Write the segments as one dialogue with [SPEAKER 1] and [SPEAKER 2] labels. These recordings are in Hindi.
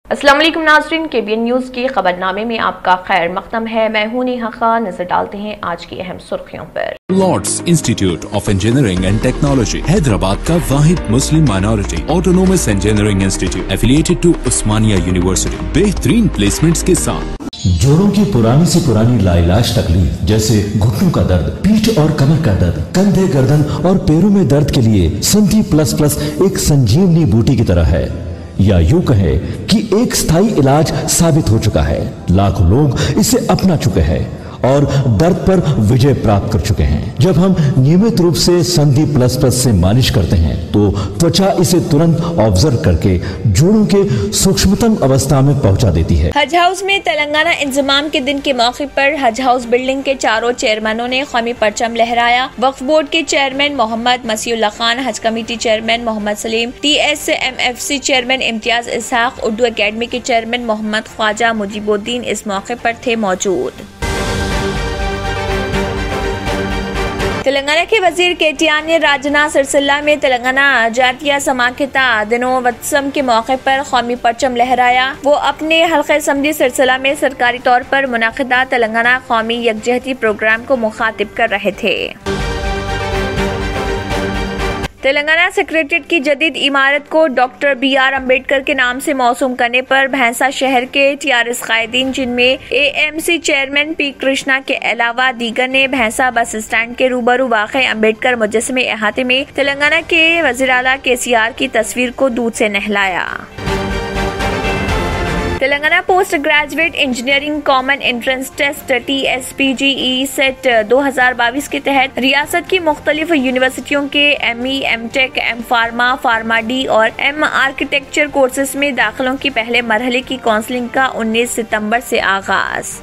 [SPEAKER 1] अस्सलाम वालेकुम नाज़रीन, KBN न्यूज़ के खबरनामे में आपका खैर मक़दम है। मैं हूं नेहा खान। नजर डालते हैं आज की अहम सुर्खियों पर।
[SPEAKER 2] Lords institute of engineering and technology Hyderabad का वाहिद Muslim minority autonomous engineering institute affiliated to Osmania university बेहतरीन प्लेसमेंट्स के साथ।
[SPEAKER 3] जोड़ों की पुरानी से पुरानी लाइलाज तकलीफ जैसे घुटनों का दर्द, पीठ और कमर का दर्द, कंधे, गर्दन और पैरों में दर्द के लिए संधि प्लस प्लस एक संजीवनी बूटी की तरह है, या यूं कहे कि एक स्थायी इलाज साबित हो चुका है। लाखों लोग इसे अपना चुके हैं और दर्द पर विजय प्राप्त कर चुके हैं। जब हम नियमित रूप से संधि प्लस प्लस से मालिश करते हैं तो त्वचा इसे तुरंत ऑब्जर्व करके जोड़ों के सूक्ष्मतम अवस्था में पहुंचा देती है।
[SPEAKER 4] हज हाउस में तेलंगाना इंजमाम के दिन के मौके पर हज हाउस बिल्डिंग के चारों चेयरमैनों ने कौमी परचम लहराया। वक्फ बोर्ड के चेयरमैन मोहम्मद मसीउल्लाह खान, हज committee chairman Mohammed Salim, TSMFC chairman Imtiaz Ishaq, Urdu academy के चेयरमैन मोहम्मद ख्वाजा मुजीबुद्दीन इस मौके पर थे मौजूद। तेलंगाना के वजीर KTR ने राजना सिरसिल्ला में तेलंगाना जातीय समाख्यता दिनोत्सव के मौके पर कौमी परचम लहराया। वो अपने हल्के असम्बली सिरसिल्ला में सरकारी तौर पर मुनक़िदा तेलंगाना कौमी यकजहती प्रोग्राम को मुखातिब कर रहे थे। तेलंगाना सेक्रेटेरिएट की जदीद इमारत को डॉक्टर BR अम्बेडकर के नाम से मौसूम करने पर भैंसा शहर के TRS कायदीन, जिनमें AMC चेयरमैन P कृष्णा के अलावा दीगर ने भैंसा बस स्टैंड के रूबरू वाक़े अम्बेडकर मुजस्समे अहाते में तेलंगाना के वज़ीर आला KCR की तस्वीर को दूध से नहलाया। Telangana post graduate engineering common entrance test TSPGE CET 2022 के तहत रियासत की मुख्तलिफ यूनिवर्सिटियों के ME, MTech, M pharma, pharma D और M आर्किटेक्चर कोर्सेज में दाखिलों की पहले मरहले की काउंसलिंग का 19 सितंबर से आगाज।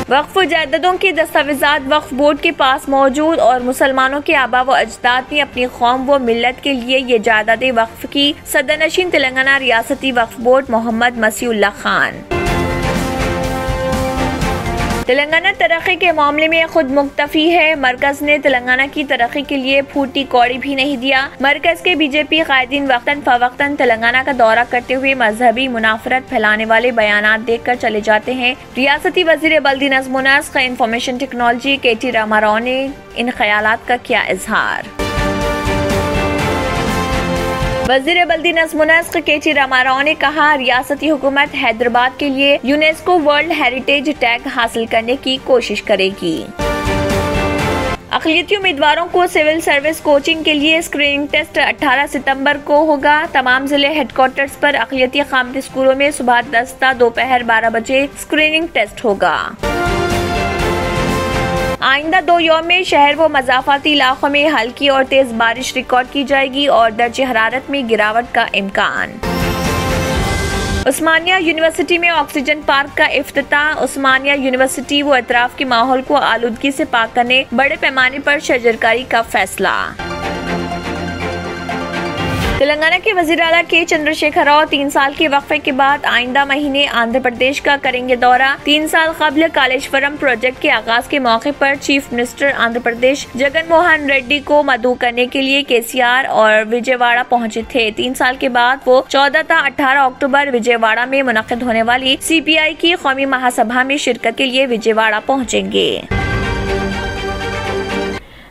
[SPEAKER 4] वक्फ जायदादों के दस्तावेजात वक्फ बोर्ड के पास मौजूद और मुसलमानों के आबा व अजदाद ने अपनी कौम व मिल्लत के लिए ये जायदादें वक्फ की। सदरनशीन तेलंगाना रियासती वक्फ बोर्ड मोहम्मद मसीउल्लाह खान। तेलंगाना तरक्की के मामले में खुद मुक्तफी है। मरकज ने तेलंगाना की तरक्की के लिए फूटी कौड़ी भी नहीं दिया। मरकज के BJP कायदीन वक्तन फवक्तन तेलंगाना का दौरा करते हुए मजहबी मुनाफरत फैलाने वाले बयानात देकर चले जाते हैं। रियासती वजीर बल्दी नज़्म व नस्क़ इंफॉर्मेशन टेक्नोलॉजी KT रामाराव ने इन ख्यालात का किया इजहार। वज़ीर बल्दी नज़्म व नस्क़ KT रामाराव ने कहा, रियासती हुकूमत हैदराबाद के लिए यूनेस्को वर्ल्ड हेरिटेज टैग हासिल करने की कोशिश करेगी। अक़लियती उम्मीदवारों को सिविल सर्विस कोचिंग के लिए स्क्रीनिंग टेस्ट 18 सितंबर को होगा। तमाम जिले हेडक्वार्टर्स पर अक़लियती क़ामती स्कूलों में सुबह 10 ता दोपहर 12 बजे स्क्रीनिंग टेस्ट होगा। आइंदा 2 यौम में शहर व मज़ाफ़ाती इलाकों में हल्की और तेज बारिश रिकॉर्ड की जाएगी और दर्जे हरारत में गिरावट का इम्कान। उस्मानिया यूनिवर्सिटी में ऑक्सीजन पार्क का इफ्तिताह। उस्मानिया यूनिवर्सिटी व अतराफ के माहौल को आलूदगी से पाक करने बड़े पैमाने पर शजरकारी का फैसला। तेलंगाना के वज़ीर आला K चंद्रशेखर राव 3 साल के वक्फे के बाद आइंदा महीने आंध्र प्रदेश का करेंगे दौरा। 3 साल कबल कालेश्वरम प्रोजेक्ट के आगाज के मौके पर चीफ मिनिस्टर आंध्र प्रदेश जगन मोहन रेड्डी को मदऊ करने के लिए KCR और विजयवाड़ा पहुंचे थे। 3 साल के बाद वो 14 ता 18 अक्टूबर विजयवाड़ा में मुनक़िद होने वाली CPI की कौमी महासभा में शिरकत के लिए विजयवाड़ा पहुँचेंगे।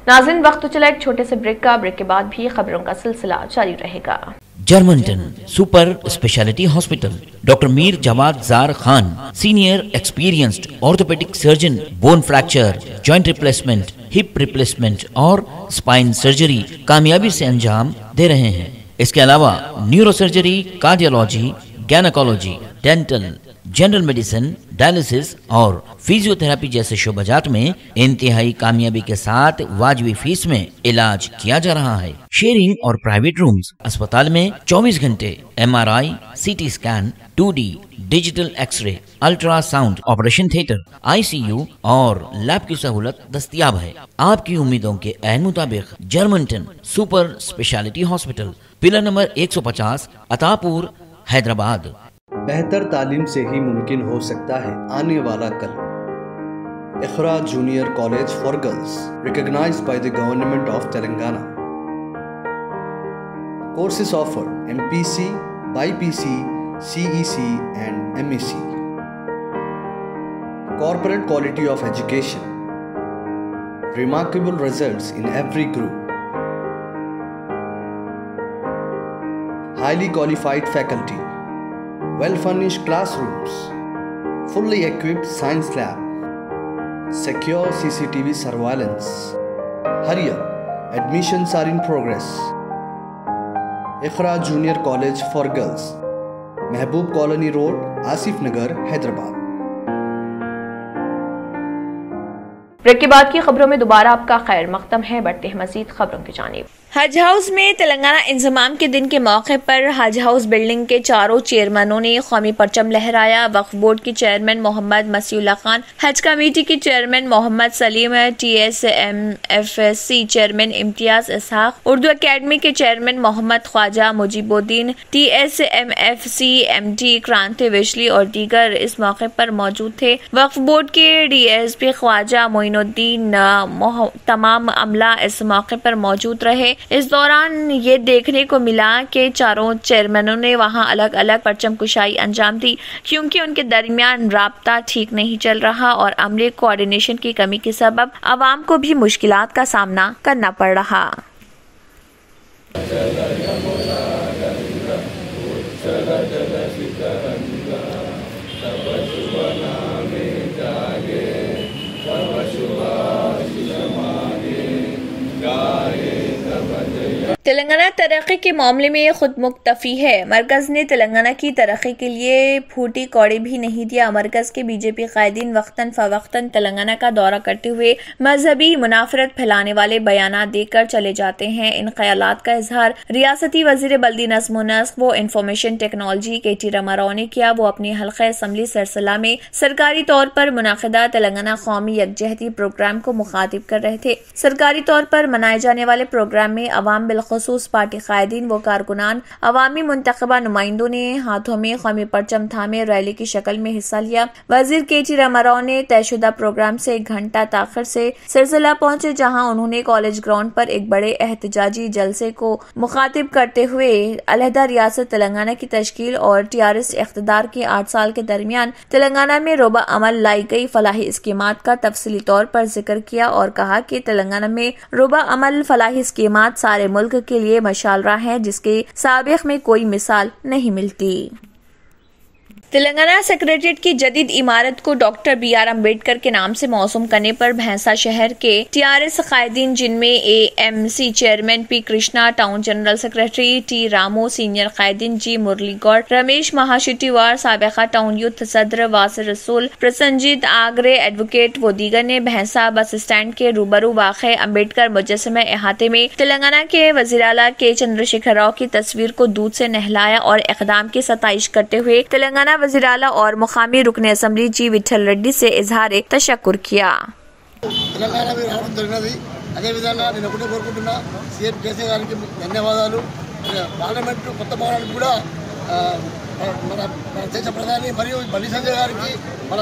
[SPEAKER 1] नाज़रीन, वक्त तो चला एक छोटे से ब्रेक का। ब्रेक के बाद भी खबरों का सिलसिला जारी रहेगा।
[SPEAKER 5] Germanton super speciality hospital, doctor Mir Jawad Zar Khan, senior experienced orthopaedic surgeon, bone fracture, joint replacement, hip replacement और स्पाइन सर्जरी कामयाबी से अंजाम दे रहे हैं। इसके अलावा neuro surgery, cardiology, gynaecology, dental, general medicine, dialysis और फिजियोथेरेपी जैसे शोबाजात में इंतहाई कामयाबी के साथ वाजिबी फीस में इलाज किया जा रहा है। शेयरिंग और प्राइवेट रूम्स। अस्पताल में 24 घंटे MRI, CT scan, 2D digital x ray, ultrasound, operation theatre, ICU और लैब की सहूलत दस्तयाब है। आपकी उम्मीदों के ऐन मुताबिक Germanton super speciality hospital, pillar number 150, Attapur, Hyderabad.
[SPEAKER 6] बेहतर तालीम से ही मुमकिन हो सकता है आने वाला कल। Iqra junior college for girls, recognised by the government of Telangana. Courses offered: MPC, BPC, CEC and MEC. Corporate quality of education. Remarkable results in every group. Highly qualified faculty. Well-furnished classrooms. Fully equipped science lab. Secure CCTV surveillance. Hurry up, admissions are in progress. Iqra Junior College for Girls, Mehboob Colony Road, Asif Nagar, Hyderabad.
[SPEAKER 1] Break के बाद की खबरों में दोबारा आपका खैर मकदम है। बढ़ते हैं मजीद खबरों की जानिब।
[SPEAKER 4] हज हाउस में तेलंगाना इंजमाम के दिन के मौके पर हज हाउस बिल्डिंग के चारों चेयरमैनों ने कौमी परचम लहराया। वक्फ बोर्ड के चेयरमैन मोहम्मद मसीउल्लाह खान, हज कमेटी के chairman Mohammed Salim, TSMFC chairman Imtiaz Ishaq, Urdu academy के chairman Mohammed Khwaja Mujeebuddin, TSMFC MD क्रांति विशली और दीगर इस मौके पर मौजूद थे। वक्फ बोर्ड के DSP ख्वाजा मोइनुद्दीन तमाम अमला इस मौके पर मौजूद रहे। इस दौरान ये देखने को मिला कि चारों चेयरमैनों ने वहां अलग अलग परचम कुशाई अंजाम दी, क्योंकि उनके दरमियान राब्ता ठीक नहीं चल रहा और अमले कोऑर्डिनेशन की कमी के सबब अवाम को भी मुश्किलात का सामना करना पड़ रहा। तेलंगाना तरक्की के मामले में खुद मुक्तफी है। मरकज ने तेलंगाना की तरक्की के लिए फूटी कौड़ी भी नहीं दिया। मरकज के बीजेपी कायदीन वक्तन फवक्तन तेलंगाना का दौरा करते हुए मजहबी मुनाफरत फैलाने वाले बयानात देकर चले जाते हैं। इन ख्यालात का इजहार रियासती वजीर बल्दी नज़्म व नस्क व इंफॉर्मेशन टेक्नोलॉजी KT रामाराव ने किया। वो अपनी हल्का असम्बली सिलसिला में सरकारी तौर पर मुनाकिदा तेलंगाना कौमी यकजहती प्रोग्राम को मुखातिब कर रहे थे। सरकारी तौर पर मनाए जाने वाले प्रोग्राम में अवाम बिलखुसूस पार्टी कायदीन व कारकुनान, अवामी मुंतखबा नुमाइंदों ने हाथों में कौमी परचम थामे रैली की शक्ल में हिस्सा लिया। वजीर KT रामाराव ने तयशुदा प्रोग्राम से 1 घंटा ताखिर से सिलसिला पहुंचे, जहां उन्होंने कॉलेज ग्राउंड पर एक बड़े एहतजाजी जलसे को मुखातिब करते हुए अलहदा रियासत तेलंगाना की तश्कील और TRS इख्तिदार के 8 साल के दरमियान तेलंगाना में रोबा अमल लाई गई फलाही स्कीमात का तफसीली तौर पर जिक्र किया और कहा कि तेलंगाना में रोबा अमल फलाही स्कीमात सारे मुल्क के लिए मशालरा है, जिसके साबिक में कोई मिसाल नहीं मिलती। तेलंगाना सेक्रेटेरिएट की जदीद इमारत को डॉक्टर BR अम्बेडकर के नाम से मौसूम करने पर भैंसा शहर के TRS कायदीन, जिनमें AMC chairman P Krishna, town general secretary T Ramu, senior कायदीन G मुरली गौड़, रमेश महाशिटीवार, साबिका टाउन यूथ सदर वासिर रसूल, प्रसंजीत आगरे, एडवोकेट व दीगर ने भैंसा बस स्टैंड के रूबरू वाक़े अम्बेडकर मुजस्समे अहाते में तेलंगाना के वज़ीर-ए-आला के चंद्रशेखर राव की तस्वीर को दूध से नहलाया और इक़दाम की सताइश करते हुए तेलंगाना वज़ीर आला और मुकामी रुकने असम्बली G विठल रेड्डी से इजहार तशक्कुर किया।
[SPEAKER 7] మన దేశ ప్రధాని మరియు బండి సంజయ్ గారికి మన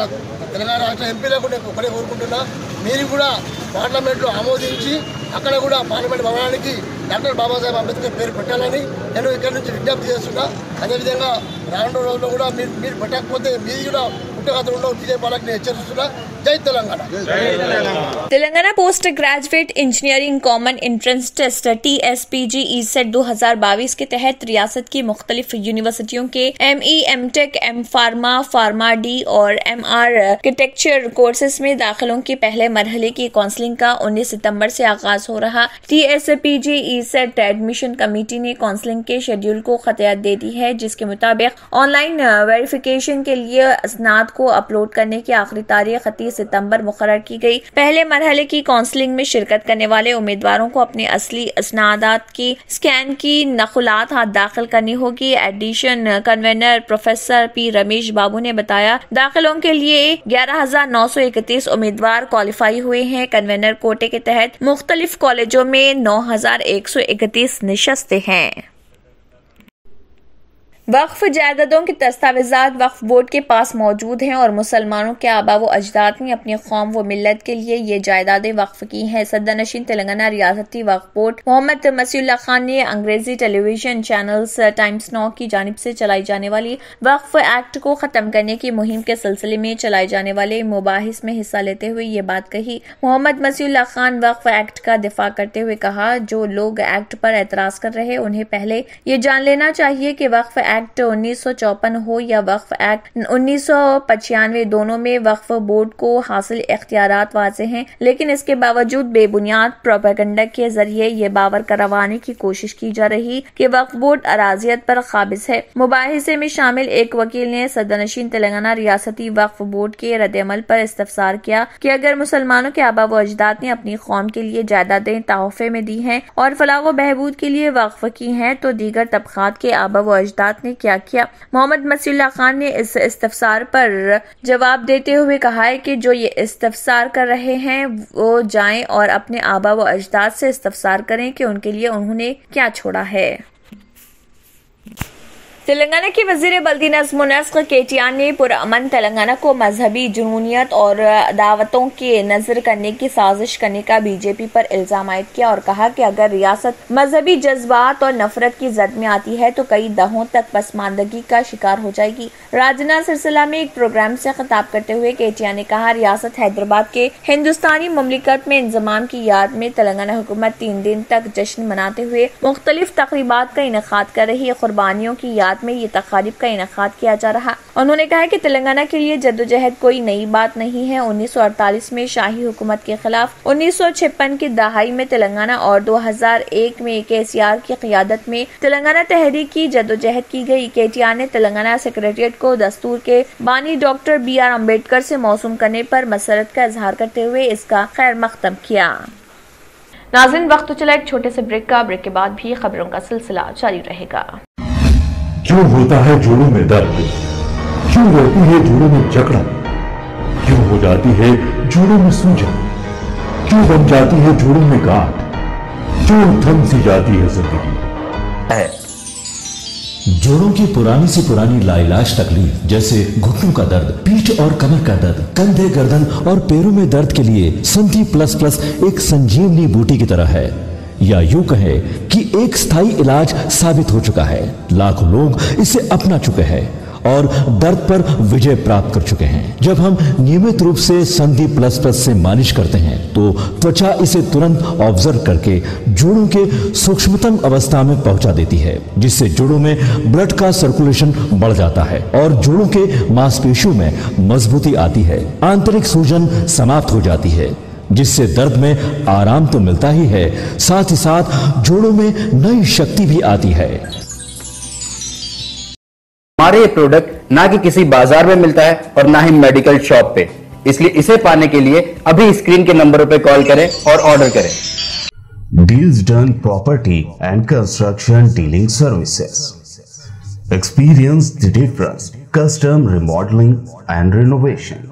[SPEAKER 7] తెలంగాణ రాష్ట్ర ఎంపీలకు ఒకటే కోరుకుంటున్నా, మీరు కూడా పార్లమెంట్లో ఆమోదించి అక్కడ కూడా పార్లమెంట్ భవనానికి డాక్టర్ బాబాసాహెబ్ అంబేద్కర్ పేరు పెట్టాలని నేను ఇక్కడ నుంచి విజ్ఞప్తి చేస్తున్నా। అదేవిధంగా రానున్న రోజుల్లో కూడా మీరు పెట్టకపోతే మీది కూడా పుట్టగతుల్లో విజయపాలకు నేను హెచ్చరిస్తున్నా। జై Telangana.
[SPEAKER 4] Telangana post graduate engineering common entrance test TSPG ESET 2022 के तहत रियासत की मुख्तलिफ यूनिवर्सिटियों के ME, MTech, M pharma, pharma D और MR आर्किटेक्चर कोर्सेज में दाखिलों के पहले मरहले की काउंसलिंग का 19 सितंबर से आगाज हो रहा। TSPG ESET एडमिशन कमेटी ने काउंसलिंग के शेड्यूल को खतियात दे दी है, जिसके मुताबिक ऑनलाइन वेरिफिकेशन के लिए असनाद को अपलोड करने की आखिरी तारीख 30 सितंबर मुकर्रर की गई। पहले मरहले की काउंसलिंग में शिरकत करने वाले उम्मीदवारों को अपने असली असनादात की स्कैन की नकुलात हाथ दाखिल करनी होगी। Addition convener professor P Ramesh Babu ने बताया, दाखिलों के लिए 11,931 उम्मीदवार क्वालिफाई हुए हैं। कन्वेनर कोटे के तहत मुख्तलिफ कॉलेजों में 9,131 निशस्तें हैं। वक्फ जायदादों के दस्तावेजात वक्फ बोर्ड के पास मौजूद हैं और मुसलमानों के आबा व अजदाद ने अपनी कौम व मिल्लत के लिए ये जायदादें वक्फ की हैं। सदरनशीन तेलंगाना रियासती वक्फ बोर्ड मोहम्मद मसीउल्लाह खान ने अंग्रेजी टेलीविजन चैनल्स टाइम्स नाउ की जानिब से चलाई जाने वाली वक्फ एक्ट को खत्म करने की मुहिम के सिलसिले में चलाए जाने वाले मुबाहिस में हिस्सा लेते हुए ये बात कही। मोहम्मद मसीउल्लाह खान वक्फ एक्ट का दिफा करते हुए कहा, जो लोग एक्ट पर एतराज कर रहे उन्हें पहले ये जान लेना चाहिए कि वक्फ एक्ट 1954 हो या वक्फ एक्ट 1995, दोनों में वक्फ बोर्ड को हासिल इख्तियारात वाज़े हैं, लेकिन इसके बावजूद बेबुनियाद प्रोपेगेंडा के जरिए ये बावर करवाने की कोशिश की जा रही कि वक्फ बोर्ड अराजियत पर काबिज है। मुबाहिसे में शामिल एक वकील ने सदरनशीन तेलंगाना रियासती वक्फ बोर्ड के रद्द-ए-अमल पर इस्तफसार किया कि अगर मुसलमानों के आबा व अजदाद ने अपनी कौम के लिए जायदादें तोहफे में दी हैं और फलाह व बहबूद के लिए वक्फ की हैं, तो दीगर तबकात के आबा व अजदाद ने क्या किया। मोहम्मद मसीउल्लाह खान ने इस इस्तफसार पर जवाब देते हुए कहा है कि जो ये इस्तफसार कर रहे हैं वो जाएं और अपने आबा व अजदाद से इस्तफसार करें कि उनके लिए उन्होंने क्या छोड़ा है। तेलंगाना के वजीर बल्दी नज़्म व नस्क केटीआर ने पुरअमन तेलंगाना को मजहबी जुनूनियत और दावतों के नजर करने की साजिश करने का बीजेपी पर इल्जाम आयद किया और कहा कि अगर रियासत मजहबी जज्बात और नफरत की जद में आती है तो कई दहों तक पसमानदगी का शिकार हो जाएगी। राजना सिलसिला में एक प्रोग्राम से खिताब करते हुए केटीआर ने कहा, रियासत हैदराबाद के हिंदुस्तानी ममलिकत में इंजमाम की याद में तेलंगाना हुकूमत 3 दिन तक जश्न मनाते हुए मुख्तलिफ तकरीबात का इनेकाद कर रही है। कुर्बानियों की याद में ये तकारीब का इनेकाद किया जा रहा। उन्होंने कहा कि तेलंगाना के लिए जद्दोजहद कोई नई बात नहीं है। 1948 में शाही हुकूमत के खिलाफ, 1956 की दहाई में तेलंगाना और 2001 में केसीआर की क़ियादत में तेलंगाना तहरीक की जद्दोजहद की गई। केटीआर ने तेलंगाना सेक्रेटेरिएट को दस्तूर के बानी डॉक्टर BR अम्बेडकर से मौसूम करने पर मसरत का इजहार करते हुए इसका खैर मकदम किया।
[SPEAKER 1] नाज़रीन, वक्त तो चला एक छोटे से ब्रेक का। ब्रेक के बाद भी खबरों का सिलसिला जारी रहेगा।
[SPEAKER 3] क्यों होता है जोड़ों में दर्द, क्यों रहती है जोड़ों में जकड़न, क्यों हो जाती है जोड़ों में सूजन, क्यों बन जाती है जोड़ों में गांठ, क्यों थम सी जाती है जिंदगी। जोड़ों की पुरानी से पुरानी लाइलाज तकलीफ जैसे घुटनों का दर्द, पीठ और कमर का दर्द, कंधे गर्दन और पैरों में दर्द के लिए संधि प्लस प्लस एक संजीवनी बूटी की तरह है, या यूं कहे कि एक स्थायी इलाज साबित हो चुका है। लाखों लोग इसे अपना चुके हैं और दर्द पर विजय प्राप्त कर चुके हैं। जब हम नियमित रूप से संधि प्लस प्लस से मालिश करते हैं तो त्वचा इसे तुरंत ऑब्जर्व करके जोड़ों के सूक्ष्मतम अवस्था में पहुंचा देती है, जिससे जोड़ों में ब्लड का सर्कुलेशन बढ़ जाता है और जोड़ों के मांसपेशियों में मजबूती आती है। आंतरिक सूजन समाप्त हो जाती है, जिससे दर्द में आराम तो मिलता ही है, साथ ही साथ जोड़ों में नई शक्ति भी आती है।
[SPEAKER 8] हमारे ये प्रोडक्ट ना कि किसी बाजार में मिलता है और ना ही मेडिकल शॉप पे, इसलिए इसे पाने के लिए अभी स्क्रीन के नंबरों पे कॉल करें और ऑर्डर करें।
[SPEAKER 3] Deals done property and construction dealing services, experience the difference, custom remodelling and renovation,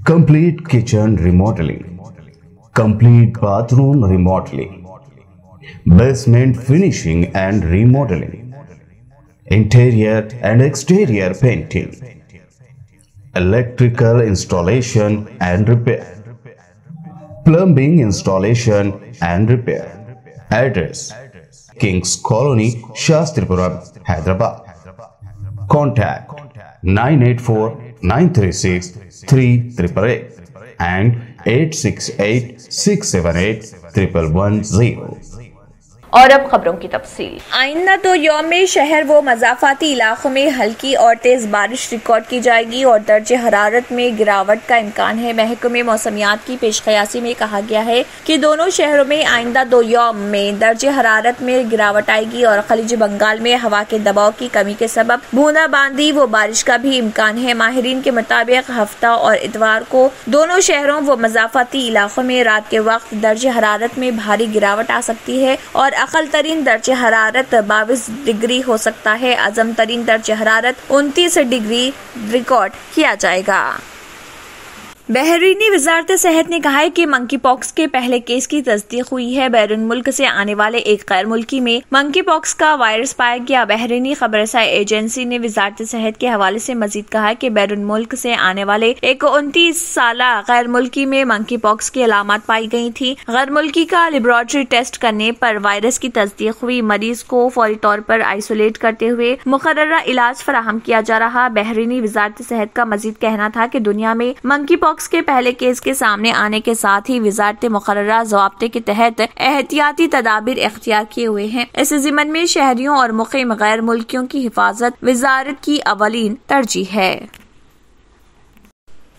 [SPEAKER 3] complete kitchen remodeling, complete bathroom remodeling, basement finishing and remodeling, interior and exterior painting, electrical installation and repair, plumbing installation and repair. Address: Kings Colony, Shastripuram, Hyderabad. Contact 984-936-3888 and 868-678-1110.
[SPEAKER 1] और अब खबरों की तफसील।
[SPEAKER 4] आइंदा 2 यौम में शहर व मज़ाफ़ाती इलाकों में हल्की और तेज बारिश रिकॉर्ड की जाएगी और दर्जे हरारत में गिरावट का इम्कान है। महकमे मौसमियात की पेशकयासी में कहा गया है कि दोनों शहरों में आइंदा 2 यौम में दर्जे हरारत में गिरावट आएगी और खलीज बंगाल में हवा के दबाव की कमी के सबब बूंदाबांदी व बारिश का भी इम्कान है। माहिरीन के मुताबिक हफ्ता और इतवार को दोनों शहरों व मज़ाफ़ाती इलाकों में रात के वक्त दर्जे हरारत में भारी गिरावट आ सकती है और अक़ल तरीन दर्जे हरारत 22 डिग्री हो सकता है। अज़म तरीन दर्जे हरारत 29 डिग्री रिकॉर्ड किया जाएगा। बहरीनी वजारत सेहत ने कहा है कि मंकी पॉक्स के पहले केस की तस्दीक हुई है। बैरून मुल्क से आने वाले एक गैर मुल्की में मंकी पॉक्स का वायरस पाया गया। बहरीनी खबरसाई एजेंसी ने वजारत सेहत के हवाले से मजीद कहा है कि बैरून मुल्क से आने वाले एक 29 साला गैर मुल्की में मंकी पॉक्स की अलामत पाई गई थी। गैर मुल्की का लेबोरेटरी टेस्ट करने पर वायरस की तस्दीक हुई। मरीज को फौरी तौर पर आइसोलेट करते हुए मुकर्ररा इलाज फराहम किया जा रहा। बहरीनी वजारत सेहत का मजीद कहना था कि दुनिया में मंकी पॉक्स के पहले केस के सामने आने के साथ ही वजारत मुकर्ररा ज़वाब्ते के तहत एहतियाती तदाबीर इख्तियार किए हुए हैं। इस ज़िम्मन में शहरियों और मुक़ीम गैर मुल्कियों की हिफाजत वजारत की अवलीन तरजीह है।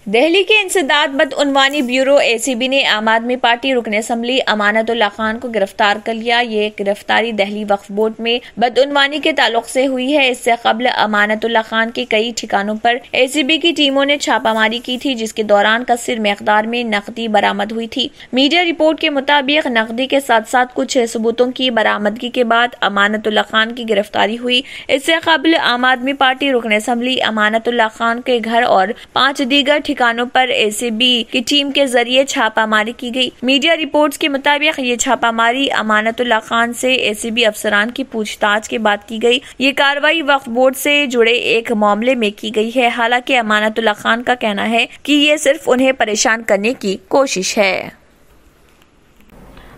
[SPEAKER 4] दिल्ली के इंसदाद बदउनवानी ब्यूरो ACB ने आम आदमी पार्टी रुकन असम्बली अमानतुल्लाह खान को गिरफ्तार कर लिया। ये गिरफ्तारी दिल्ली वक्फ बोर्ड में बदउनवानी के ताल्लुक से हुई है। इससे कबल अमानतुल्लाह खान के कई ठिकानों पर ACB की टीमों ने छापामारी की थी, जिसके दौरान कसीर मकदार में नकदी बरामद हुई थी। मीडिया रिपोर्ट के मुताबिक नकदी के साथ साथ कुछ सबूतों की बरामदगी के बाद अमानतुल्लाह खान की गिरफ्तारी हुई। इससे कबल आम आदमी पार्टी रुकन असम्बली अमानतुल्लाह खान के घर और 5 दीगर ठिकानों पर ACB की टीम के जरिए छापामारी की गई। मीडिया रिपोर्ट्स के मुताबिक ये छापामारी अमानतुल्लाह खान से ACB अफसरान की पूछताछ के बाद की गई। ये कार्रवाई वक्फ बोर्ड से जुड़े एक मामले में की गई है। हालांकि अमानतुल्लाह खान का कहना है कि ये सिर्फ उन्हें परेशान करने की कोशिश है।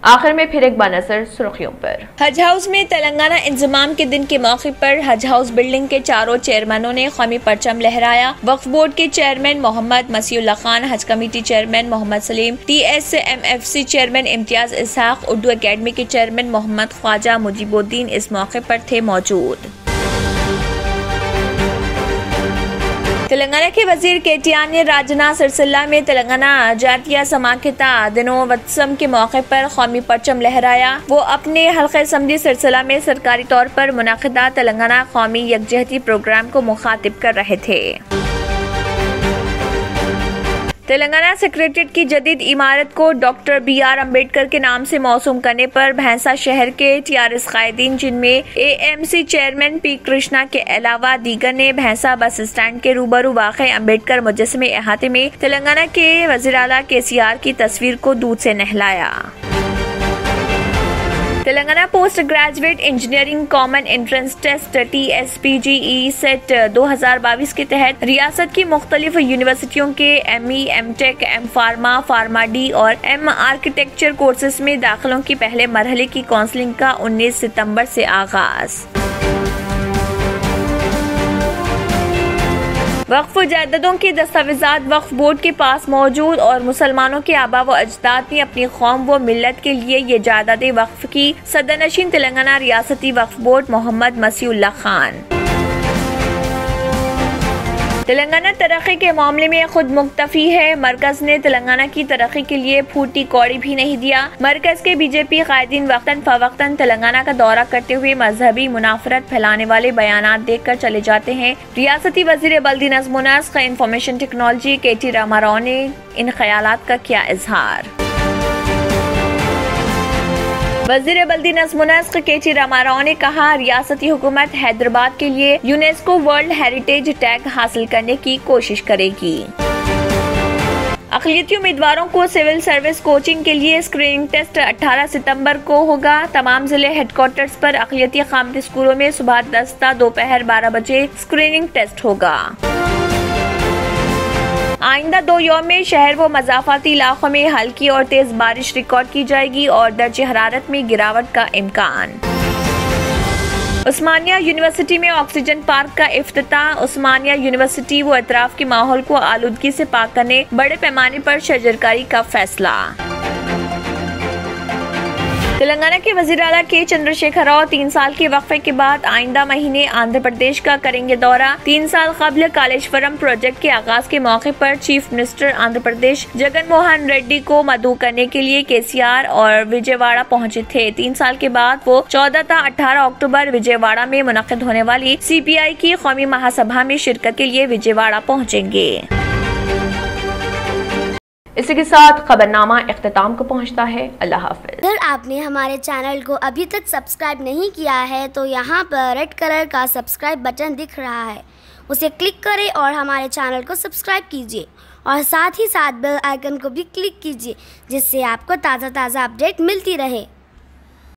[SPEAKER 1] आखिर में फिर एक बार नजर सुर्खियों पर।
[SPEAKER 4] हज हाउस में तेलंगाना इंजमाम के दिन के मौके पर हज हाउस बिल्डिंग के चारों चेयरमैनों ने कौमी परचम लहराया। वक्फ बोर्ड के चेयरमैन मोहम्मद मसीउल्लाह खान, हज committee chairman Mohammed Salim, TSMFC chairman Imtiaz Ishaq, Urdu academy के चेयरमैन मोहम्मद ख्वाजा मुजीबुद्दीन इस मौके पर थे मौजूद। तेलंगाना के वजीर KTR ने राजना सिलसिला में तेलंगाना जातीय समाख्यता दिनोत्सव के मौके पर कौमी परचम लहराया। वो अपने हल्के असम्बली सिलसिला में सरकारी तौर पर मुनाकिदा तेलंगाना कौमी यकजहती प्रोग्राम को मुखातिब कर रहे थे। तेलंगाना सेक्रेटेरिएट की जदीद इमारत को डॉक्टर BR अम्बेडकर के नाम से मौसूम करने पर भैंसा शहर के TRS कायदीन, जिनमें AMC चेयरमैन P कृष्णा के अलावा दीगर ने भैंसा बस स्टैंड के रूबरू वाक़े अम्बेडकर मुजस्समे अहाते में तेलंगाना के वज़ीर आला KCR की तस्वीर को दूध से नहलाया। Telangana post graduate engineering common entrance test TSPGE CET 2022 के तहत रियासत की मुख्तलिफ यूनिवर्सिटियों के ME, MTech, M pharma, pharma D और M आर्किटेक्चर कोर्सेज में दाखिलों की पहले मरहले की काउंसलिंग का 19 सितंबर से आगाज। वक्फ जायदादों के दस्तावेजात वक्फ बोर्ड के पास मौजूद और मुसलमानों के आबा व अजदाद ने अपनी कौम व मिल्लत के लिए ये जायदादें वक्फ की। सदरनशीन तेलंगाना रियासती वक्फ बोर्ड मोहम्मद मसीउल्लाह खान। तेलंगाना तरक्की के मामले में खुद मुक्तफी है। मरकज ने तेलंगाना की तरक्की के लिए फूटी कौड़ी भी नहीं दिया। मरकज के BJP कायदीन वक्तन फवक्तन तेलंगाना का दौरा करते हुए मजहबी मुनाफरत फैलाने वाले बयानात देकर चले जाते हैं। रियासती वजीर बल्दी नज़्म व नस्क़ इंफॉर्मेशन टेक्नोलॉजी KT रामाराव ने इन ख्यालात का किया इजहार। वज़ीर बल्दी नज़्म व नस्क़ KT रामाराव ने कहा, रियासती हुकूमत हैदराबाद के लिए यूनेस्को वर्ल्ड हेरिटेज टैग हासिल करने की कोशिश करेगी। अक़लियती उम्मीदवारों को सिविल सर्विस कोचिंग के लिए स्क्रीनिंग टेस्ट 18 सितंबर को होगा। तमाम जिले हेडक्वार्टर्स पर अक़लियती क़ामती स्कूलों में सुबह 10 ता दोपहर 12 बजे स्क्रीनिंग टेस्ट होगा। आइंदा 2 यौम में शहर व मज़ाफ़ाती इलाकों में हल्की और तेज बारिश रिकॉर्ड की जाएगी और दर्जे हरारत में गिरावट का इम्कान। उस्मानिया यूनिवर्सिटी में ऑक्सीजन पार्क का इफ्तिताह। उस्मानिया यूनिवर्सिटी व अतराफ के माहौल को आलूदगी से पाक करने बड़े पैमाने पर शजरकारी का फैसला। तेलंगाना के वज़ीर आला के चंद्रशेखर राव 3 साल के वक्फे के बाद आइंदा महीने आंध्र प्रदेश का करेंगे दौरा। 3 साल कबल कालेश्वरम प्रोजेक्ट के आगाज के मौके पर चीफ मिनिस्टर आंध्र प्रदेश जगन मोहन रेड्डी को मदऊ करने के लिए KCR और विजयवाड़ा पहुंचे थे। 3 साल के बाद वो 14 ता 18 अक्टूबर विजयवाड़ा में मुनक़िद होने वाली CPI की कौमी महासभा में शिरकत के लिए विजयवाड़ा पहुँचेंगे।
[SPEAKER 1] इसी के साथ खबरनामा इख्तिताम को पहुंचता है। अल्लाह हाफ़िज़।
[SPEAKER 9] अगर आपने हमारे चैनल को अभी तक सब्सक्राइब नहीं किया है तो यहाँ पर रेड कलर का सब्सक्राइब बटन दिख रहा है, उसे क्लिक करें और हमारे चैनल को सब्सक्राइब कीजिए और साथ ही साथ बेल आइकन को भी क्लिक कीजिए, जिससे आपको ताज़ा अपडेट मिलती रहे।